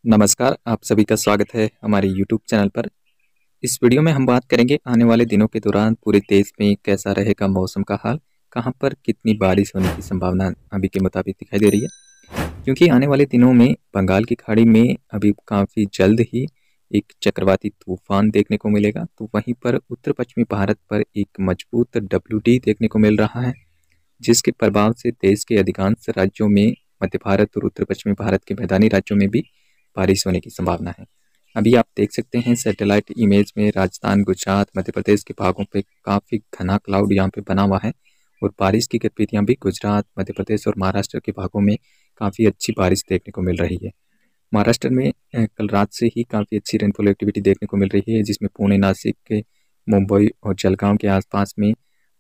नमस्कार, आप सभी का स्वागत है हमारे यूट्यूब चैनल पर। इस वीडियो में हम बात करेंगे आने वाले दिनों के दौरान पूरे देश में कैसा रहेगा मौसम का हाल, कहां पर कितनी बारिश होने की संभावना अभी के मुताबिक दिखाई दे रही है। क्योंकि आने वाले दिनों में बंगाल की खाड़ी में अभी काफ़ी जल्द ही एक चक्रवाती तूफान देखने को मिलेगा, तो वहीं पर उत्तर पश्चिमी भारत पर एक मजबूत WD देखने को मिल रहा है, जिसके प्रभाव से देश के अधिकांश राज्यों में, मध्य भारत और उत्तर पश्चिमी भारत के मैदानी राज्यों में भी बारिश होने की संभावना है। अभी आप देख सकते हैं सैटेलाइट इमेज में राजस्थान, गुजरात, मध्य प्रदेश के भागों पे काफ़ी घना क्लाउड यहाँ पे बना हुआ है और बारिश की गतिविधियाँ भी गुजरात, मध्य प्रदेश और महाराष्ट्र के भागों में काफ़ी अच्छी बारिश देखने को मिल रही है। महाराष्ट्र में कल रात से ही काफ़ी अच्छी रेनफॉल एक्टिविटी देखने को मिल रही है, जिसमें पुणे, नासिक, मुंबई और जलगांव के आसपास में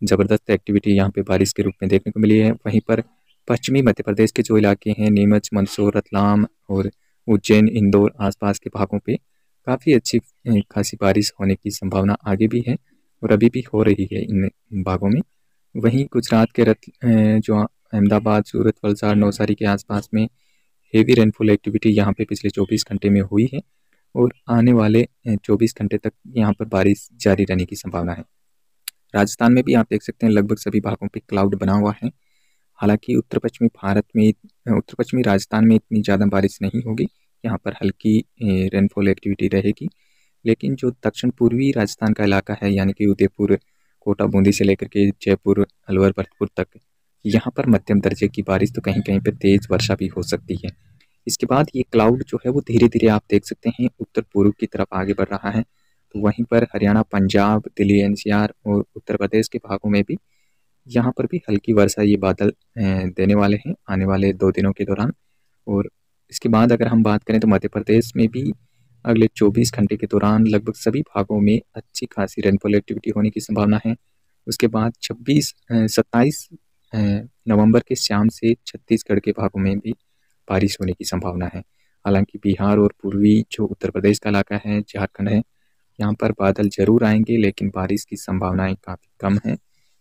ज़बरदस्त एक्टिविटी यहाँ पे बारिश के रूप में देखने को मिली है। वहीं पर पश्चिमी मध्य प्रदेश के जो इलाके हैं, नीमच, मंदसौर, रतलाम और उज्जैन, इंदौर आसपास के भागों पे काफ़ी अच्छी खासी बारिश होने की संभावना आगे भी है और अभी भी हो रही है इन भागों में। वहीं गुजरात के जो अहमदाबाद, सूरत, वलसाड़, नवसारी के आसपास में हेवी रेनफॉल एक्टिविटी यहाँ पे पिछले 24 घंटे में हुई है और आने वाले 24 घंटे तक यहाँ पर बारिश जारी रहने की संभावना है। राजस्थान में भी आप देख सकते हैं लगभग सभी भागों पे क्लाउड बना हुआ है। हालांकि उत्तर पश्चिमी राजस्थान में इतनी ज़्यादा बारिश नहीं होगी, यहाँ पर हल्की रेनफॉल एक्टिविटी रहेगी। लेकिन जो दक्षिण पूर्वी राजस्थान का इलाका है, यानी कि उदयपुर, कोटा, बूंदी से लेकर के जयपुर, अलवर, भरतपुर तक, यहाँ पर मध्यम दर्जे की बारिश तो कहीं कहीं पर तेज़ वर्षा भी हो सकती है। इसके बाद ये क्लाउड जो है वो धीरे धीरे आप देख सकते हैं उत्तर पूर्व की तरफ आगे बढ़ रहा है, तो वहीं पर हरियाणा, पंजाब, दिल्ली NCR और उत्तर प्रदेश के भागों में भी यहाँ पर भी हल्की वर्षा ये बादल देने वाले हैं आने वाले 2 दिनों के दौरान। और इसके बाद अगर हम बात करें तो मध्य प्रदेश में भी अगले 24 घंटे के दौरान लगभग सभी भागों में अच्छी खासी रेनफॉल एक्टिविटी होने की संभावना है। उसके बाद 27 नवंबर के शाम से छत्तीसगढ़ के भागों में भी बारिश होने की संभावना है। हालांकि बिहार और पूर्वी जो उत्तर प्रदेश का इलाका है, झारखंड है, यहाँ पर बादल जरूर आएंगे, लेकिन बारिश की संभावनाएं काफ़ी कम है।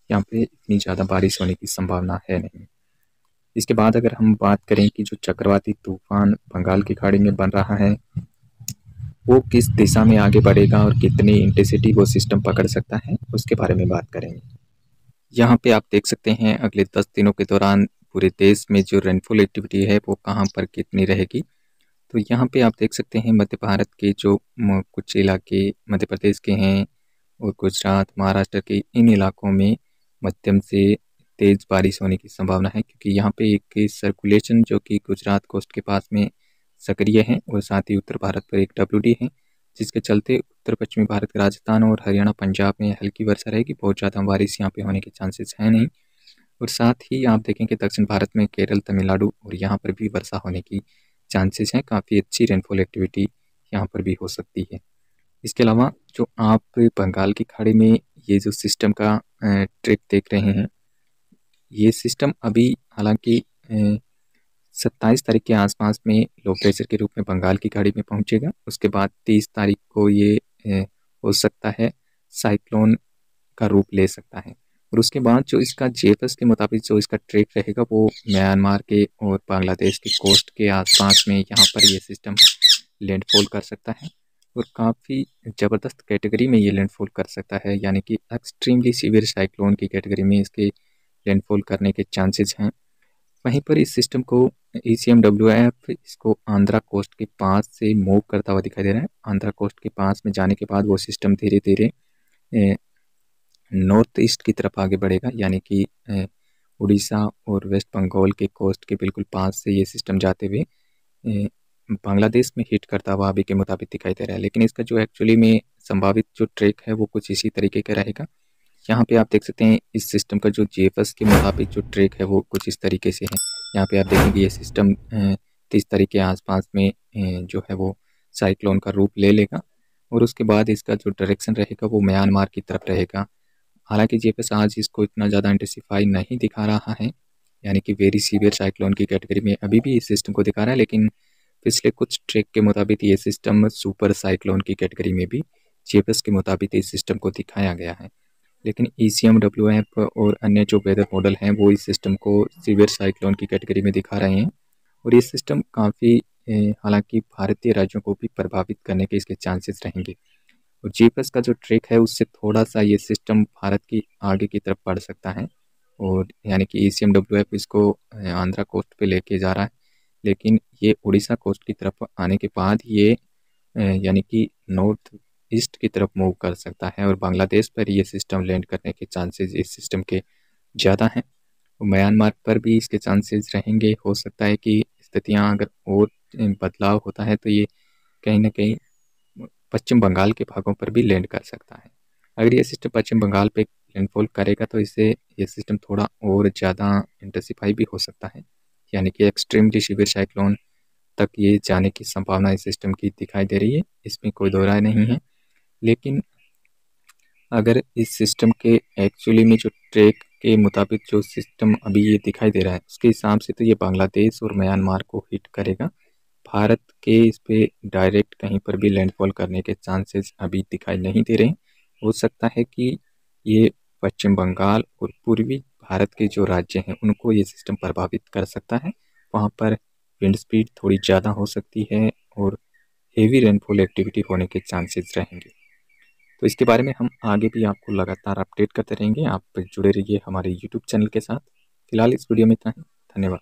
यहाँ पे इतनी ज़्यादा बारिश होने की संभावना है नहीं। इसके बाद अगर हम बात करें कि जो चक्रवाती तूफान बंगाल की खाड़ी में बन रहा है, वो किस दिशा में आगे बढ़ेगा और कितनी इंटेंसिटी वो सिस्टम पकड़ सकता है, उसके बारे में बात करेंगे। यहाँ पे आप देख सकते हैं अगले 10 दिनों के दौरान पूरे देश में जो रेनफॉल एक्टिविटी है वो कहाँ पर कितनी रहेगी। तो यहाँ पे आप देख सकते हैं मध्य भारत के जो कुछ इलाके मध्य प्रदेश के हैं और गुजरात, महाराष्ट्र के इन इलाकों में मध्यम से तेज़ बारिश होने की संभावना है, क्योंकि यहाँ पे एक सर्कुलेशन जो कि गुजरात कोस्ट के पास में सक्रिय है और साथ ही उत्तर भारत पर एक WD है, जिसके चलते उत्तर पश्चिमी भारत के राजस्थान और हरियाणा, पंजाब में हल्की वर्षा रहेगी। बहुत ज़्यादा बारिश यहाँ पे होने के चांसेस हैं नहीं। और साथ ही आप देखेंगे दक्षिण भारत में केरल, तमिलनाडु और यहाँ पर भी वर्षा होने की चांसेस हैं। काफ़ी अच्छी रेनफॉल एक्टिविटी यहाँ पर भी हो सकती है। इसके अलावा जो आप बंगाल की खाड़ी में ये जो सिस्टम का ट्रिक देख रहे हैं, ये सिस्टम अभी हालांकि 27 तारीख के आसपास में लो प्रेशर के रूप में बंगाल की खाड़ी में पहुंचेगा। उसके बाद 30 तारीख को ये हो सकता है साइक्लोन का रूप ले सकता है। और उसके बाद जो इसका JFS के मुताबिक जो इसका ट्रैक रहेगा वो म्यांमार के और बांग्लादेश के कोस्ट के आसपास में यहाँ पर ये सिस्टम लैंडफॉल कर सकता है और काफ़ी ज़बरदस्त कैटेगरी में ये लैंडफॉल कर सकता है, यानी कि एक्सट्रीमली सीवियर साइक्लोन की कैटेगरी में इसके लैंडफॉल करने के चांसेस हैं। वहीं पर इस सिस्टम को ECMWF इसको आंध्रा कोस्ट के पास से मूव करता हुआ दिखाई दे रहा है। आंध्रा कोस्ट के पास में जाने के बाद वो सिस्टम धीरे धीरे नॉर्थ ईस्ट की तरफ आगे बढ़ेगा, यानी कि उड़ीसा और वेस्ट बंगाल के कोस्ट के बिल्कुल पास से ये सिस्टम जाते हुए बांग्लादेश में हिट करता हुआ अभी के मुताबिक दिखाई दे रहा है। लेकिन इसका जो एक्चुअली में संभावित जो ट्रैक है वो कुछ इसी तरीके का रहेगा। यहाँ पे आप देख सकते हैं इस सिस्टम का जो JFS के मुताबिक जो ट्रैक है वो कुछ इस तरीके से है। यहाँ पे आप देखेंगे ये सिस्टम 30 तारीख के आसपास में जो है वो साइक्लोन का रूप ले लेगा और उसके बाद इसका जो डायरेक्शन रहेगा वो म्यांमार की तरफ रहेगा। हालांकि JFS आज इसको इतना ज़्यादा इंटेंसिफाई नहीं दिखा रहा है, यानी कि वेरी सीवियर साइक्लोन की कैटेगरी में अभी भी इस सिस्टम को दिखा रहा है, लेकिन पिछले कुछ ट्रैक के मुताबिक ये सिस्टम सुपर साइक्लोन की कैटेगरी में भी JFS के मुताबिक इस सिस्टम को दिखाया गया है। लेकिन ECMWF और अन्य जो वेदर मॉडल हैं वो इस सिस्टम को सीवियर साइक्लोन की कैटेगरी में दिखा रहे हैं और ये सिस्टम काफ़ी हालांकि भारतीय राज्यों को भी प्रभावित करने के इसके चांसेस रहेंगे। और जीपीएस का जो ट्रैक है उससे थोड़ा सा ये सिस्टम भारत की आगे की तरफ बढ़ सकता है, और यानी कि ECMWF इसको आंध्रा कोस्ट पे लेके जा रहा है, लेकिन ये उड़ीसा कोस्ट की तरफ आने के बाद ये यानी कि नॉर्थ ईस्ट की तरफ मूव कर सकता है, और बांग्लादेश पर ये सिस्टम लैंड करने के चांसेस इस सिस्टम के ज़्यादा हैं। म्यांमार पर भी इसके चांसेस रहेंगे। हो सकता है कि स्थितियाँ अगर और बदलाव होता है तो ये कहीं ना कहीं पश्चिम बंगाल के भागों पर भी लैंड कर सकता है। अगर ये सिस्टम पश्चिम बंगाल पे लैंडफॉल करेगा तो इससे ये सिस्टम थोड़ा और ज़्यादा इंटेंसिफाई भी हो सकता है, यानी कि एक्सट्रीमली सीवियर साइक्लोन तक ये जाने की संभावना इस सिस्टम की दिखाई दे रही है, इसमें कोई दो राय नहीं है। लेकिन अगर इस सिस्टम के एक्चुअली में जो ट्रैक के मुताबिक जो सिस्टम अभी ये दिखाई दे रहा है उसके हिसाब से तो ये बांग्लादेश और म्यांमार को हिट करेगा। भारत के इस पे डायरेक्ट कहीं पर भी लैंडफॉल करने के चांसेस अभी दिखाई नहीं दे रहे हैं। हो सकता है कि ये पश्चिम बंगाल और पूर्वी भारत के जो राज्य हैं उनको ये सिस्टम प्रभावित कर सकता है। वहाँ पर विंड स्पीड थोड़ी ज़्यादा हो सकती है और हेवी रेनफॉल एक्टिविटी होने के चांसेस रहेंगे। तो इसके बारे में हम आगे भी आपको लगातार अपडेट करते रहेंगे। आप जुड़े रहिए हमारे यूट्यूब चैनल के साथ। फिलहाल इस वीडियो में इतना ही। धन्यवाद।